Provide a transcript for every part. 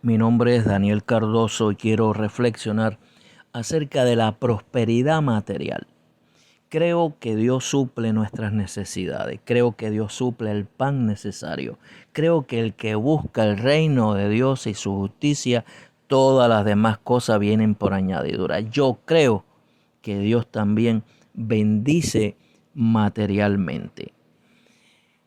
Mi nombre es Daniel Cardoso y quiero reflexionar acerca de la prosperidad material. Creo que Dios suple nuestras necesidades, creo que Dios suple el pan necesario, creo que el que busca el reino de Dios y su justicia, todas las demás cosas vienen por añadidura. Yo creo que Dios también bendice materialmente,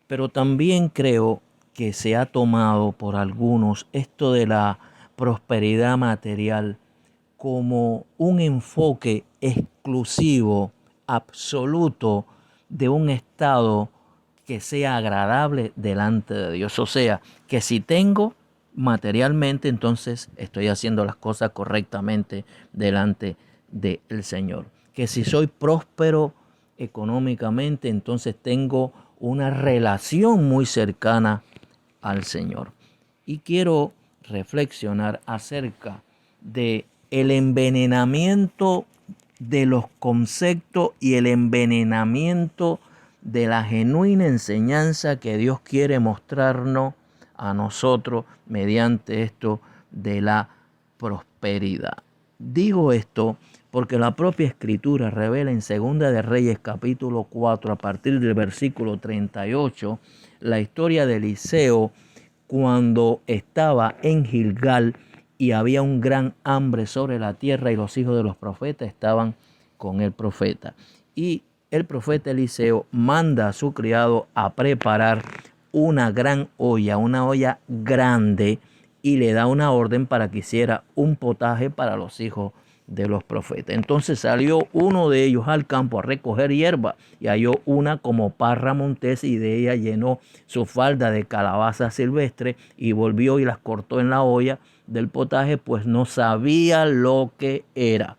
pero también creo que se ha tomado por algunos esto de la prosperidad material como un enfoque exclusivo, absoluto, de un estado que sea agradable delante de Dios. O sea, que si tengo materialmente, entonces estoy haciendo las cosas correctamente delante del Señor. Que si soy próspero económicamente, entonces tengo una relación muy cercana al Señor. Y quiero reflexionar acerca de el envenenamiento de los conceptos y el envenenamiento de la genuina enseñanza que Dios quiere mostrarnos a nosotros mediante esto de la prosperidad. Digo esto porque la propia Escritura revela en Segunda de Reyes capítulo 4 a partir del versículo 38 la historia de Eliseo cuando estaba en Gilgal y había un gran hambre sobre la tierra y los hijos de los profetas estaban con el profeta. Y el profeta Eliseo manda a su criado a preparar una gran olla, una olla grande, y le da una orden para que hiciera un potaje para los hijos de los profetas. Entonces salió uno de ellos al campo a recoger hierba y halló una como parra montés y de ella llenó su falda de calabaza silvestre y volvió y las cortó en la olla del potaje, pues no sabía lo que era.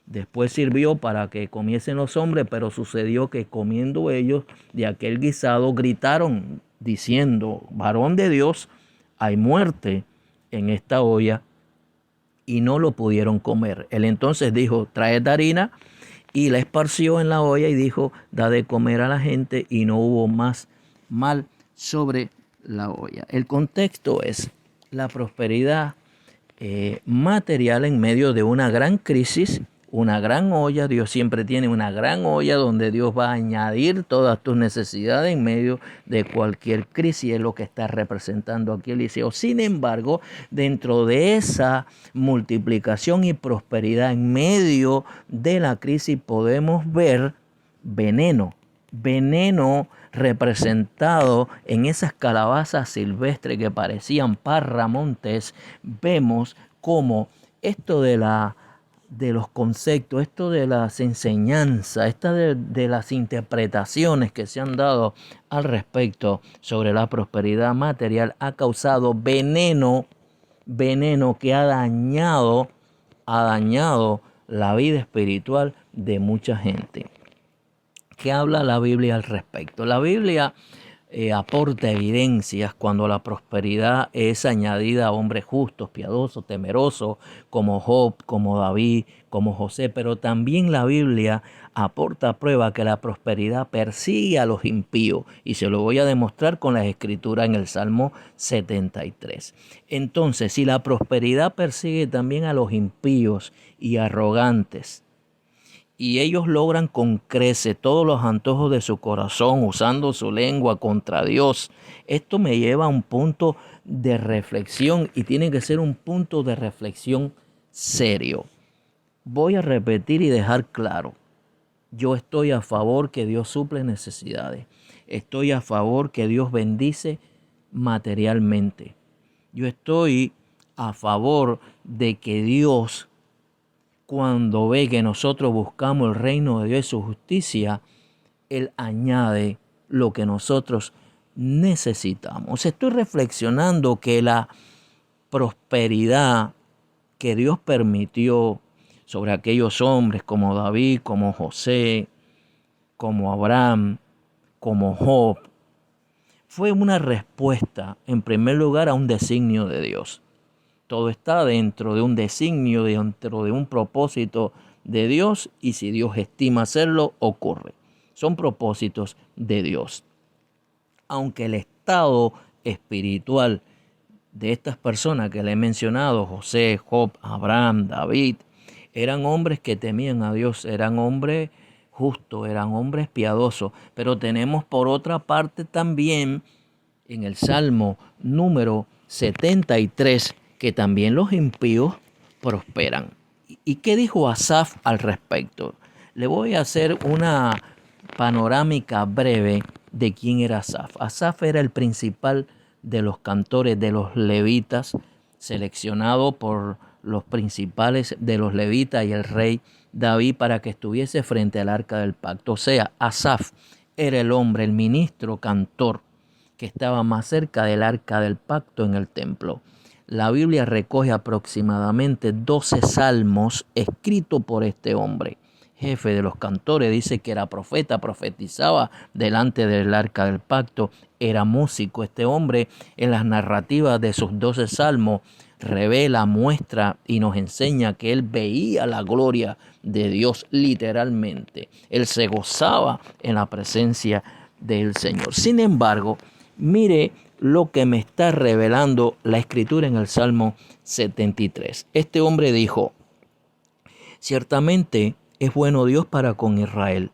Después sirvió para que comiesen los hombres, pero sucedió que comiendo ellos de aquel guisado gritaron diciendo: varón de Dios, hay muerte en esta olla, y no lo pudieron comer. Él entonces dijo: traed harina, y la esparció en la olla y dijo: da de comer a la gente, y no hubo más mal sobre la olla. El contexto es la prosperidad material en medio de una gran crisis, una gran olla. Dios siempre tiene una gran olla donde Dios va a añadir todas tus necesidades en medio de cualquier crisis. Es lo que está representando aquí Eliseo. Sin embargo, dentro de esa multiplicación y prosperidad en medio de la crisis podemos ver veneno representado en esas calabazas silvestres que parecían parramontes. Vemos cómo esto de los conceptos, esto de las enseñanzas, de las interpretaciones que se han dado al respecto sobre la prosperidad material ha causado veneno que ha dañado la vida espiritual de mucha gente. ¿Qué habla la Biblia al respecto? La Biblia aporta evidencias cuando la prosperidad es añadida a hombres justos, piadosos, temerosos, como Job, como David, como José, pero también la Biblia aporta prueba que la prosperidad persigue a los impíos, y se lo voy a demostrar con las escrituras en el Salmo 73. Entonces, si la prosperidad persigue también a los impíos y arrogantes, y ellos logran con creces todos los antojos de su corazón usando su lengua contra Dios, esto me lleva a un punto de reflexión, y tiene que ser un punto de reflexión serio. Voy a repetir y dejar claro: yo estoy a favor que Dios suple necesidades. Estoy a favor que Dios bendice materialmente. Yo estoy a favor de que Dios, cuando ve que nosotros buscamos el reino de Dios y su justicia, Él añade lo que nosotros necesitamos. Estoy reflexionando que la prosperidad que Dios permitió sobre aquellos hombres como David, como José, como Abraham, como Job, fue una respuesta, en primer lugar, a un designio de Dios. Todo está dentro de un designio, dentro de un propósito de Dios, y si Dios estima hacerlo, ocurre. Son propósitos de Dios. Aunque el estado espiritual de estas personas que le he mencionado, José, Job, Abraham, David, eran hombres que temían a Dios, eran hombres justos, eran hombres piadosos. Pero tenemos por otra parte también en el Salmo número 73 que también los impíos prosperan. ¿Y qué dijo Asaf al respecto? Le voy a hacer una panorámica breve de quién era Asaf. Asaf era el principal de los cantores de los levitas, seleccionado por los principales de los levitas y el rey David para que estuviese frente al arca del pacto. O sea, Asaf era el hombre, el ministro cantor que estaba más cerca del arca del pacto en el templo. La Biblia recoge aproximadamente 12 salmos escritos por este hombre. Jefe de los cantores, dice que era profeta, profetizaba delante del arca del pacto, era músico. Este hombre en las narrativas de sus 12 salmos revela, muestra y nos enseña que él veía la gloria de Dios literalmente. Él se gozaba en la presencia del Señor. Sin embargo, mire lo que me está revelando la escritura en el Salmo 73. Este hombre dijo: ciertamente es bueno Dios para con Israel,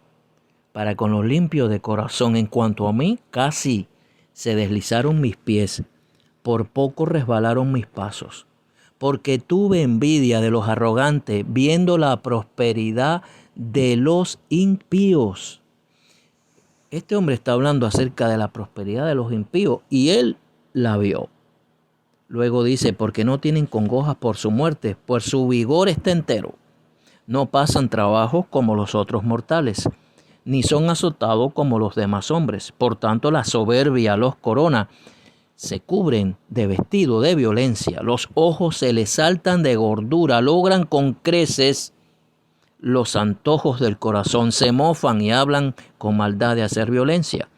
para con los limpios de corazón. En cuanto a mí, casi se deslizaron mis pies, por poco resbalaron mis pasos, porque tuve envidia de los arrogantes, viendo la prosperidad de los impíos. Este hombre está hablando acerca de la prosperidad de los impíos y él la vio. Luego dice, porque no tienen congojas por su muerte, pues su vigor está entero. No pasan trabajos como los otros mortales, ni son azotados como los demás hombres. Por tanto, la soberbia los corona. Se cubren de vestido de violencia. Los ojos se les saltan de gordura. Logran con creces los antojos del corazón. Se mofan y hablan con maldad de hacer violencia.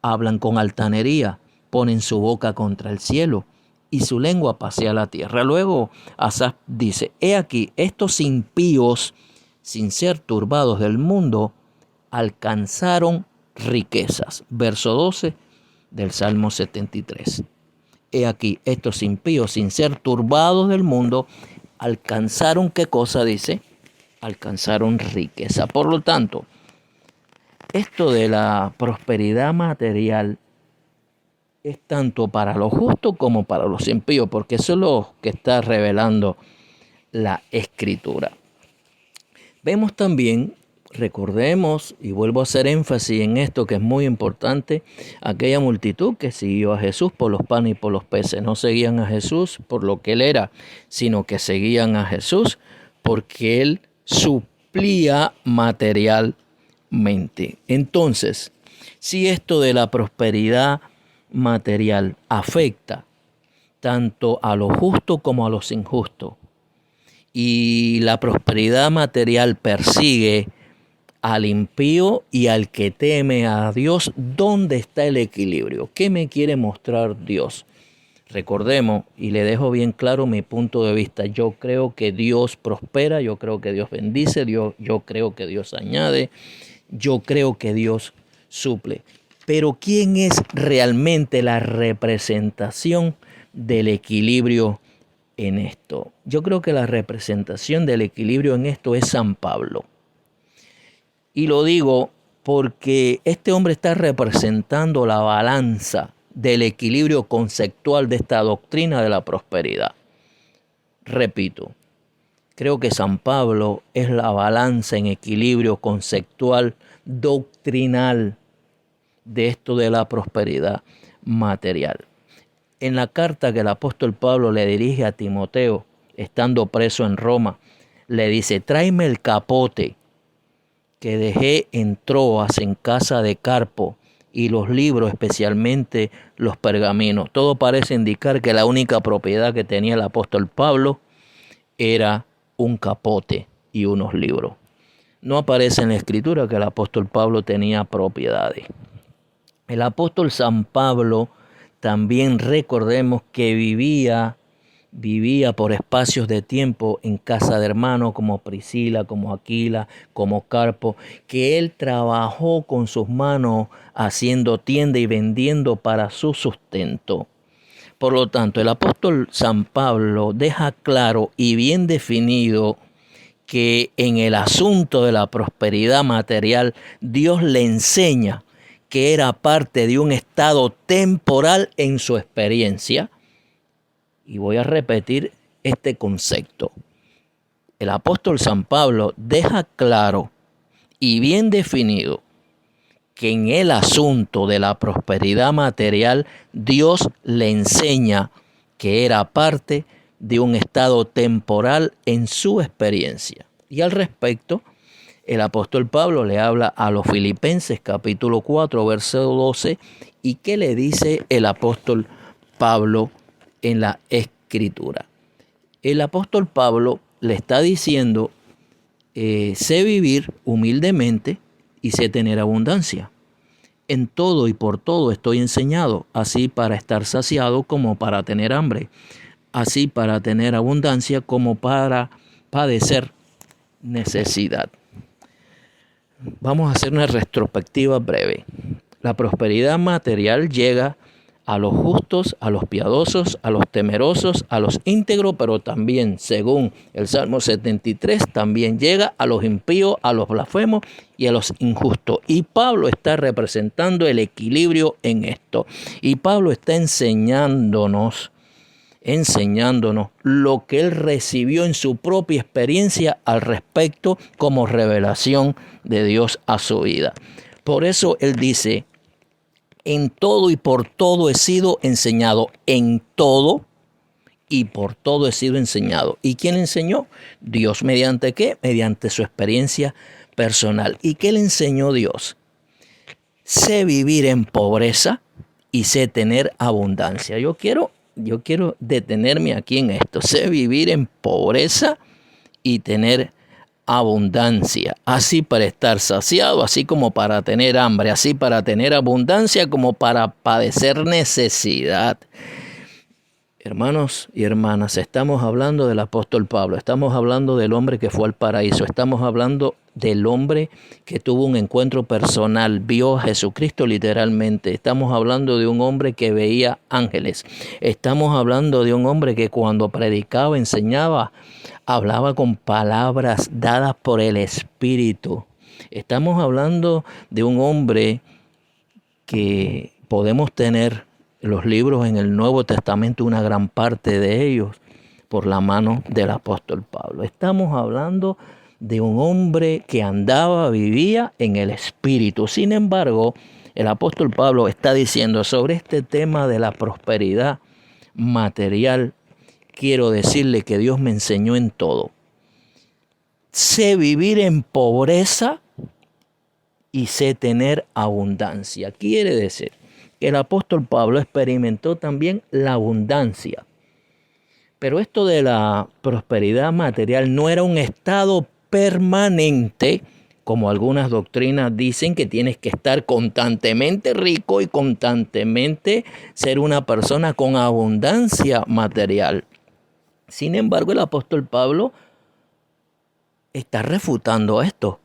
Hablan con altanería. Ponen su boca contra el cielo y su lengua pasea la tierra. Luego Asaf dice: he aquí, estos impíos, sin ser turbados del mundo, alcanzaron riquezas. Verso 12 del Salmo 73. He aquí, estos impíos, sin ser turbados del mundo, alcanzaron, ¿qué cosa dice? Alcanzaron riqueza. Por lo tanto, esto de la prosperidad material es tanto para los justos como para los impíos, porque eso es lo que está revelando la Escritura. Vemos también, recordemos, y vuelvo a hacer énfasis en esto que es muy importante, aquella multitud que siguió a Jesús por los panes y por los peces. No seguían a Jesús por lo que él era, sino que seguían a Jesús porque él suplía materialmente. Entonces, si esto de la prosperidad material afecta tanto a los justos como a los injustos, y la prosperidad material persigue al impío y al que teme a Dios, ¿dónde está el equilibrio? ¿Qué me quiere mostrar Dios? Recordemos, y le dejo bien claro mi punto de vista, yo creo que Dios prospera, yo creo que Dios bendice, yo creo que Dios añade, yo creo que Dios suple. Pero ¿quién es realmente la representación del equilibrio en esto? Yo creo que la representación del equilibrio en esto es San Pablo. Y lo digo porque este hombre está representando la balanza del equilibrio conceptual de esta doctrina de la prosperidad. Repito, creo que San Pablo es la balanza en equilibrio conceptual doctrinal de esto de la prosperidad material. En la carta que el apóstol Pablo le dirige a Timoteo, estando preso en Roma, le dice: tráeme el capote que dejé en Troas, en casa de Carpo, y los libros, especialmente los pergaminos. Todo parece indicar que la única propiedad que tenía el apóstol Pablo era un capote y unos libros. No aparece en la escritura que el apóstol Pablo tenía propiedades. El apóstol San Pablo también, recordemos que vivía por espacios de tiempo en casa de hermanos como Priscila, como Aquila, como Carpo, que él trabajó con sus manos haciendo tienda y vendiendo para su sustento. Por lo tanto, el apóstol San Pablo deja claro y bien definido que en el asunto de la prosperidad material, Dios le enseña que era parte de un estado temporal en su experiencia. Y voy a repetir este concepto. El apóstol San Pablo deja claro y bien definido que en el asunto de la prosperidad material, Dios le enseña que era parte de un estado temporal en su experiencia. Y al respecto, el apóstol Pablo le habla a los Filipenses capítulo 4, verso 12, y qué le dice el apóstol Pablo en la Escritura. El apóstol Pablo le está diciendo, sé vivir humildemente y sé tener abundancia. En todo y por todo estoy enseñado, así para estar saciado como para tener hambre, así para tener abundancia como para padecer necesidad. Vamos a hacer una retrospectiva breve. La prosperidad material llega a los justos, a los piadosos, a los temerosos, a los íntegros, pero también, según el Salmo 73, también llega a los impíos, a los blasfemos y a los injustos. Y Pablo está representando el equilibrio en esto. Y Pablo está enseñándonos lo que él recibió en su propia experiencia al respecto como revelación de Dios a su vida. Por eso él dice, en todo y por todo he sido enseñado. En todo y por todo he sido enseñado. ¿Y quién enseñó? Dios. ¿Mediante qué? Mediante su experiencia personal. ¿Y qué le enseñó Dios? Sé vivir en pobreza y sé tener abundancia. Yo quiero detenerme aquí en esto. Sé vivir en pobreza y tener abundancia, así para estar saciado, así como para tener hambre, así para tener abundancia como para padecer necesidad. Hermanos y hermanas, estamos hablando del apóstol Pablo, estamos hablando del hombre que fue al paraíso, estamos hablando del hombre que tuvo un encuentro personal, vio a Jesucristo literalmente, estamos hablando de un hombre que veía ángeles, estamos hablando de un hombre que cuando predicaba, enseñaba, hablaba con palabras dadas por el Espíritu. Estamos hablando de un hombre que podemos tener los libros en el Nuevo Testamento, una gran parte de ellos, por la mano del apóstol Pablo. Estamos hablando de un hombre que andaba, vivía en el Espíritu. Sin embargo, el apóstol Pablo está diciendo sobre este tema de la prosperidad material, quiero decirle que Dios me enseñó en todo. Sé vivir en pobreza y sé tener abundancia. Quiere decir que el apóstol Pablo experimentó también la abundancia. Pero esto de la prosperidad material no era un estado permanente, como algunas doctrinas dicen que tienes que estar constantemente rico y constantemente ser una persona con abundancia material. Sin embargo, el apóstol Pablo está refutando esto,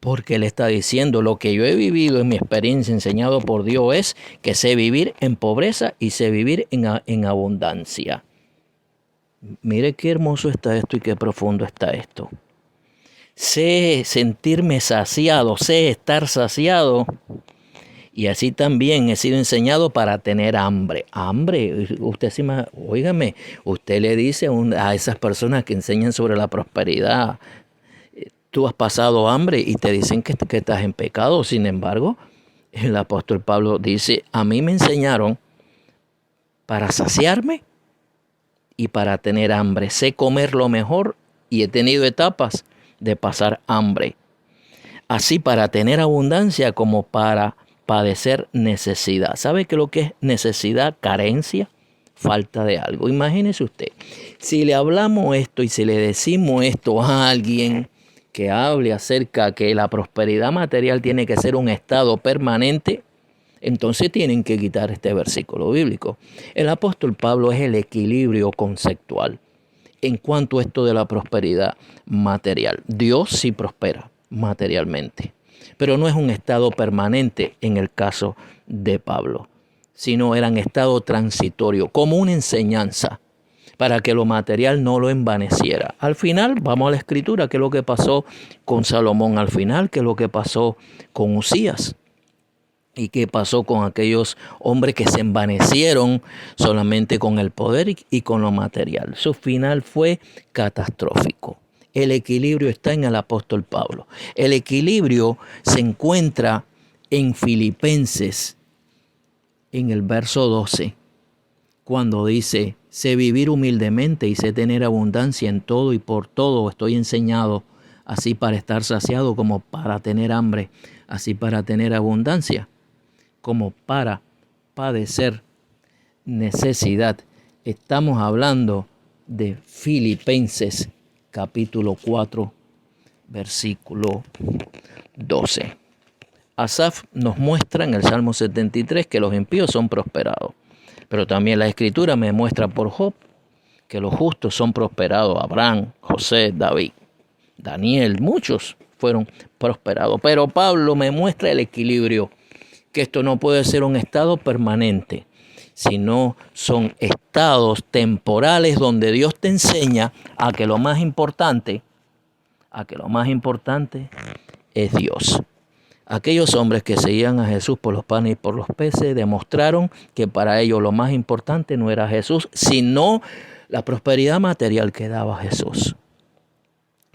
porque él está diciendo lo que yo he vivido en mi experiencia enseñado por Dios es que sé vivir en pobreza y sé vivir en abundancia. Mire qué hermoso está esto y qué profundo está esto. Sé sentirme saciado, sé estar saciado. Y así también he sido enseñado para tener hambre. Hambre, usted óigame, usted le dice a esas personas que enseñan sobre la prosperidad, tú has pasado hambre y te dicen que estás en pecado. Sin embargo, el apóstol Pablo dice, a mí me enseñaron para saciarme y para tener hambre. Sé comer lo mejor y he tenido etapas de pasar hambre. Así para tener abundancia como para padecer necesidad. ¿Sabe qué es lo que es necesidad? Carencia, falta de algo. Imagínese usted, si le hablamos esto y si le decimos esto a alguien que hable acerca que la prosperidad material tiene que ser un estado permanente, entonces tienen que quitar este versículo bíblico. El apóstol Pablo es el equilibrio conceptual en cuanto a esto de la prosperidad material. Dios sí prospera materialmente, pero no es un estado permanente en el caso de Pablo. sino eran estado transitorio, como una enseñanza, para que lo material no lo envaneciera. Al final, vamos a la Escritura, qué es lo que pasó con Salomón al final, qué es lo que pasó con Usías. ¿Y qué pasó con aquellos hombres que se envanecieron solamente con el poder y con lo material? Su final fue catastrófico. El equilibrio está en el apóstol Pablo. El equilibrio se encuentra en Filipenses, en el verso 12, cuando dice: sé vivir humildemente y sé tener abundancia en todo y por todo estoy enseñado, así para estar saciado como para tener hambre, así para tener abundancia como para padecer necesidad. Estamos hablando de Filipenses capítulo 4, versículo 12. Asaf nos muestra en el Salmo 73 que los impíos son prosperados, pero también la Escritura me muestra por Job que los justos son prosperados. Abraham, José, David, Daniel, muchos fueron prosperados, pero Pablo me muestra el equilibrio, que esto no puede ser un estado permanente, sino son estados temporales donde Dios te enseña a que lo más importante es Dios. Aquellos hombres que seguían a Jesús por los panes y por los peces demostraron que para ellos lo más importante no era Jesús, sino la prosperidad material que daba Jesús.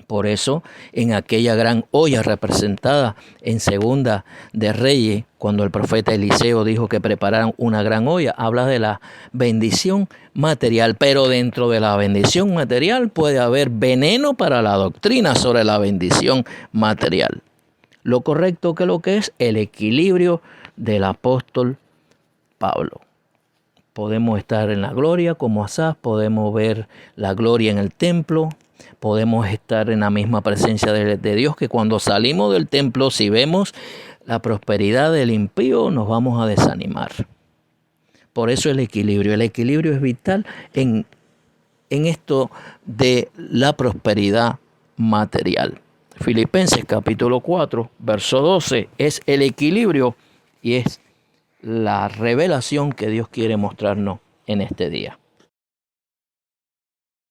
Por eso, en aquella gran olla representada en Segunda de Reyes, cuando el profeta Eliseo dijo que prepararan una gran olla, habla de la bendición material. Pero dentro de la bendición material puede haber veneno para la doctrina sobre la bendición material. Lo correcto que lo que es el equilibrio del apóstol Pablo. Podemos estar en la gloria como Asaf, podemos ver la gloria en el templo, podemos estar en la misma presencia de Dios, que cuando salimos del templo, si vemos la prosperidad del impío, nos vamos a desanimar. Por eso el equilibrio es vital en esto de la prosperidad material. Filipenses capítulo 4, verso 12, es el equilibrio y es la revelación que Dios quiere mostrarnos en este día.